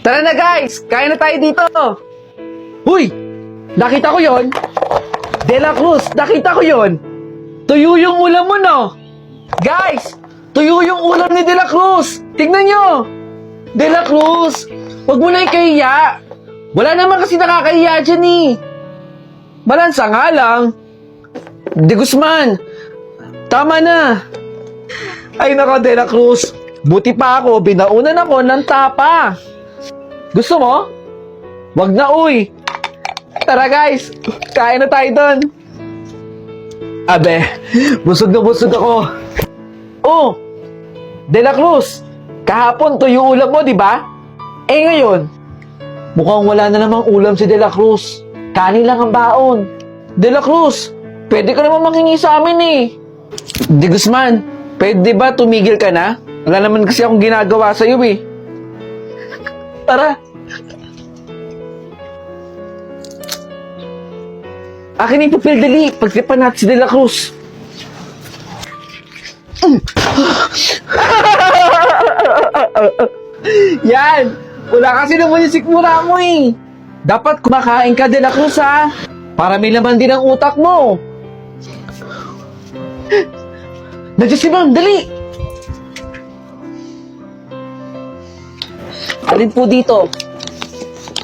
Tara na guys! Kain na tayo dito! Uy! Nakita ko yon. De La Cruz, nakita ko yon. Tuyo yung ulam mo, no? Guys! Tuyo yung ulam ni De La Cruz! Tignan nyo! De La Cruz! Huwag mo na ikahiya! Wala naman kasi nakakahiya dyan eh! Balansa nga lang! De Guzman! Tama na! Ay nako, De La Cruz! Buti pa ako, binaunan ako ng tapa! Gusto mo? Wag na, uy! Tara guys! Kain na tayo doon! Abe, busog na busog ako! Oh! De La Cruz! Kahapon tuyo ulam mo, di ba? Eh ngayon, mukhang wala na namang ulam si De La Cruz. Kanin lang ang baon. De La Cruz, pwede ka naman mangingi sa amin eh. De Guzman, pwede ba tumigil ka na? Wala naman kasi akong ginagawa sa'yo eh. Tara. Akin yung papel, dali. Pagtripan natin si De La Cruz. Yan! Wala kasi naman yung sikmura mo eh. Dapat kumakain ka, De La Cruz, ha? Para may laman din ang utak mo. Nandiyan si Ma'am, dali! Alin po dito?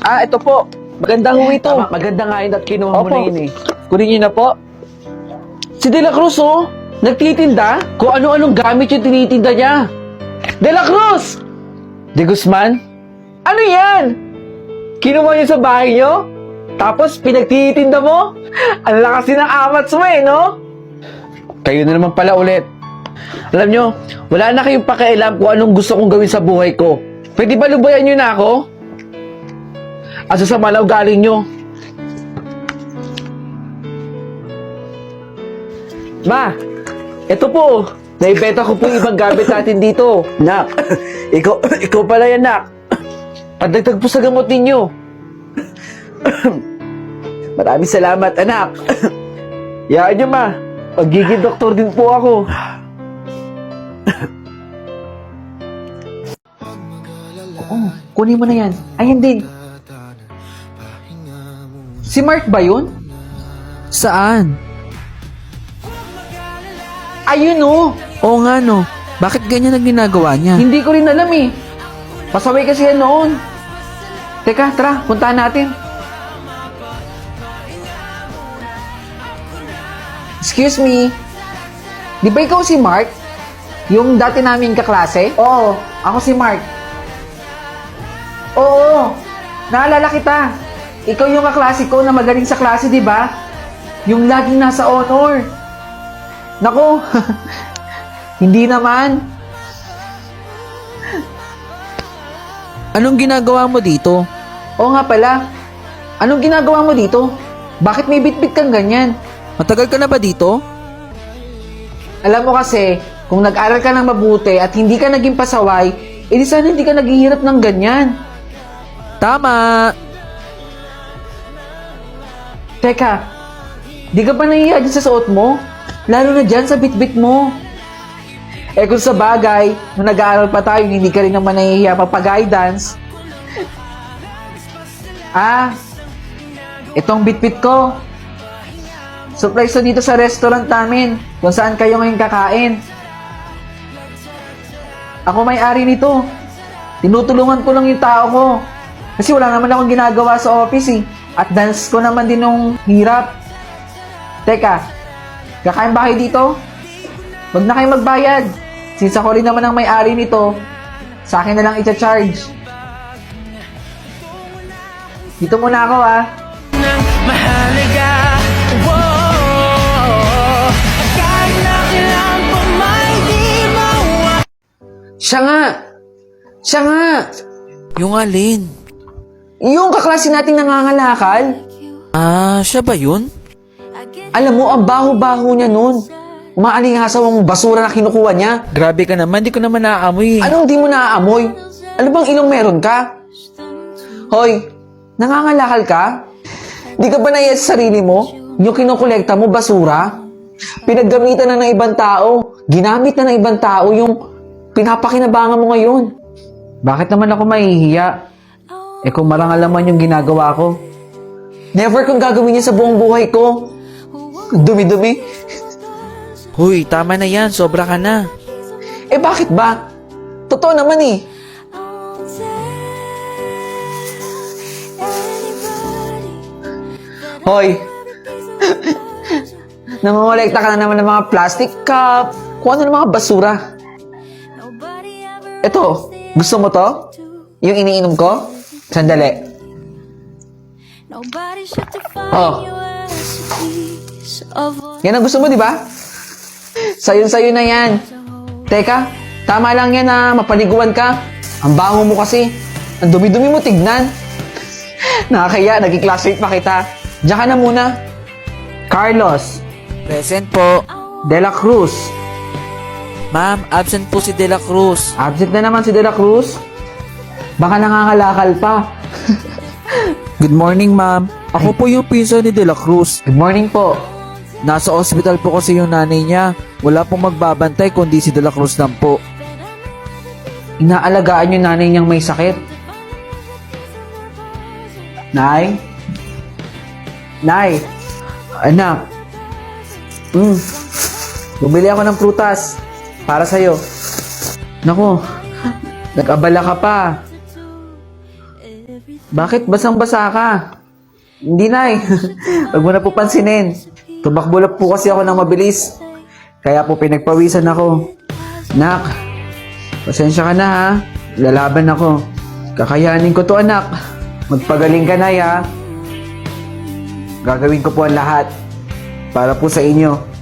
Ah, ito po. Magandang ho ito. Maganda nga yun at kinuha mo na yun eh. Kunin niyo na po. Si De La Cruz, oh. Nagtitinda kung ano-anong gamit yung tinitinda niya. De La Cruz! De Guzman? Ano yan? Kinuha niyo sa bahay niyo? Tapos pinagtitinda mo? Ang lakas din ng amats mo eh, no? Kayo na naman pala ulit. Alam nyo, wala na kayong pakialam kung anong gusto kong gawin sa buhay ko. Pwede ba lubayan nyo na ako? Asa sa malaw galing nyo? Ma, eto po. Naibenta ko po yung ibang gamit natin dito. Nak, ikaw pala yan, nak. Pagdagdag po sa gamot ninyo. Maraming salamat, anak. Yaan nyo, ma. Pagiging doktor din po ako. Oo, kunin mo na yan. Ayan din. Si Mark ba yun? Saan? Ayun oh. Oo nga no. Bakit ganyan ang ginagawa niya? Hindi ko rin alam eh. Pasaway kasi yan noon. Teka, tara, puntahan natin. Excuse me. Di ba ikaw si Mark? Yung dati naming kaklase? Oo, ako si Mark. Oo, naalala kita. Ikaw yung kaklase ko na magaling sa klase, di ba? Yung laging nasa honor. Nako, hindi naman. Anong ginagawa mo dito? Oo nga pala. Anong ginagawa mo dito? Bakit may bitbit kang ganyan? Matagal ka na ba dito? Alam mo kasi, kung nag-aral ka ng mabuti at hindi ka naging pasaway, edi sana hindi ka naghihirap ng ganyan. Tama! Teka, di ka ba nahihiya dyan sa suot mo? Lalo na dyan sa bitbit mo. Eh kung sa bagay, nung nag-aaral pa tayo, hindi ka rin naman nahihiya magpa-guidance. Ah, itong bitbit ko. Surprise to dito sa restaurant namin, kung saan kayo ngayon kakain. Ako may-ari nito. Tinutulungan ko lang yung tao ko. Kasi wala naman akong ginagawa sa office eh. At dance ko naman din nung hirap. Teka, kakain ba kayo dito? Huwag na kayo magbayad. Since ako rin naman ang may-ari nito, sa akin na lang i-charge. Dito muna ako ah. Mahalaga, kahit na kailan pa may di mawa. Siya nga! Siya nga! Yung alin? Yung kaklase nating nangangalakal. Ah, siya ba yun? Alam mo, ang baho-baho niya nun. Umaalingasaw ang basura na kinukuha niya. Grabe ka naman, di ko naman naaamoy. Anong di mo naaamoy? Ano bang ilong meron ka? Hoy, nangangalakal ka? Di ka ba naiya sa sarili mo? Yung kinukolekta mo, basura? Pinaggamitan na ng ibang tao. Ginamit na ng ibang tao yung pinapakinabangan mo ngayon. Bakit naman ako mahihiya? Eh kung marangal naman yung ginagawa ko. Never kong gagawin yan sa buong buhay ko. Dumi-dumi. Hoy, tama na yan. Sobra ka na. Eh bakit ba? Totoo naman eh. Hoy. Namamolekta ka na naman ng mga plastic cup, kung ano ng mga basura. Ito, gusto mo to? Yung iniinom ko? Sandali. Oh. Yan ang gusto mo, di ba? Sayo na yan. Teka, tama lang yan na mapaliguan ka. Ang bango mo kasi. Ang dumi-dumi mo tignan. Nakakaya, naging classmate pa kita. Diyan ka na muna. Carlos. Present po. De La Cruz. Ma'am, absent po si De La Cruz. Absent na naman si De La Cruz. Baka nangangalakal pa. Good morning, ma'am. Ako po yung pinsan ni De La Cruz. Good morning po. Nasa ospital po kasi yung nanay niya. Wala pong magbabantay kundi si De La Cruz lang po. Inaalagaan yung nanay niyang may sakit. Nay? Nay? Anak? Bumili ako ng prutas. Para sa'yo. Naku, nag-abala ka pa. Bakit basang-basa ka? Hindi, Nay. Huwag mo na po pansinin. Tumakbo po kasi ako ng mabilis. Kaya po pinagpawisan ako. Nak, pasensya ka na ha. Lalaban ako. Kakayanin ko to, anak. Magpagaling ka, Nay, ha. Gagawin ko po ang lahat. Para po sa inyo.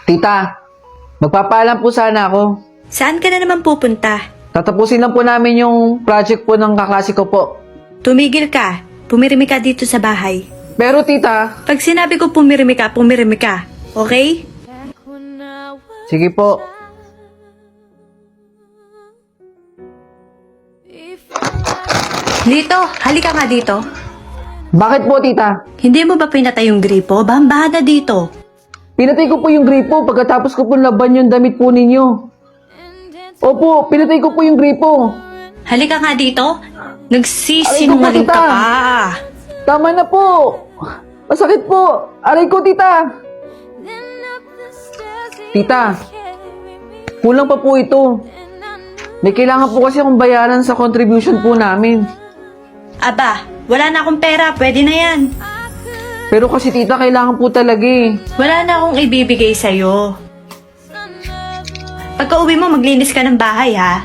Tita, magpapaalam po sana ako. Saan ka na naman pupunta? Tatapusin lang po namin yung project po ng kaklase ko po. Tumigil ka. Pumirimi ka dito sa bahay. Pero tita, Pag sinabi ko pumirimi ka, pumirimi ka. Okay? sige po. Lito, halika nga dito. Bakit po tita? Hindi mo ba pinatay yung gripo? Bambahan na dito. Pinatay ko po yung gripo pagkatapos ko po laban yung damit po ninyo. Opo, pinatay ko po yung gripo. Halika nga dito. Aray Nagsisinungaling ko po, ka tita. pa. Tama na po. Masakit po. Aray ko, tita. Tita, kulang pa po ito. May kailangan po kasi akong bayaran sa contribution po namin. Aba, wala na akong pera. Pwede na yan. Pero kasi tita, kailangan po talaga eh. Wala na akong ibibigay sa'yo. Pagka uwi mo, maglinis ka ng bahay, ha?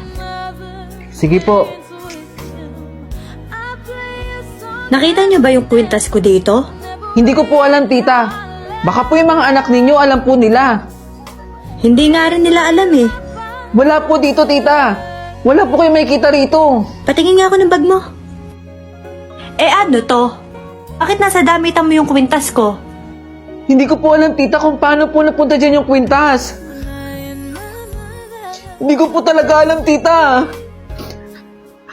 Sige po. Nakita niyo ba yung kwintas ko dito? Hindi ko po alam, tita. Baka po yung mga anak ninyo, alam po nila. Hindi nga rin nila alam eh. Wala po dito, tita. Wala po kayo makikita rito. Patingin nga ako ng bag mo. Eh ano to? Bakit nasa damitan mo yung kwintas ko? Hindi ko po alam, tita, kung paano po napunta dyan yung kwintas. Hindi ko po talaga alam, tita.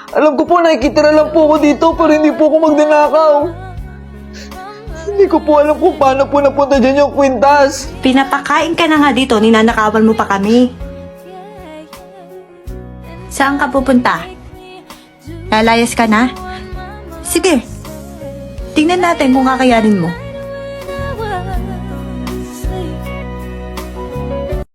Alam ko po, nakikitira lang po ako dito, pero hindi po ako magnanakaw. Hindi ko po alam kung paano po napunta dyan yung kwintas. Pinapakain ka na nga dito, ninanakawan mo pa kami. Saan ka pupunta? Lalayas ka na? Sige. Tingnan natin kung kakayanin mo.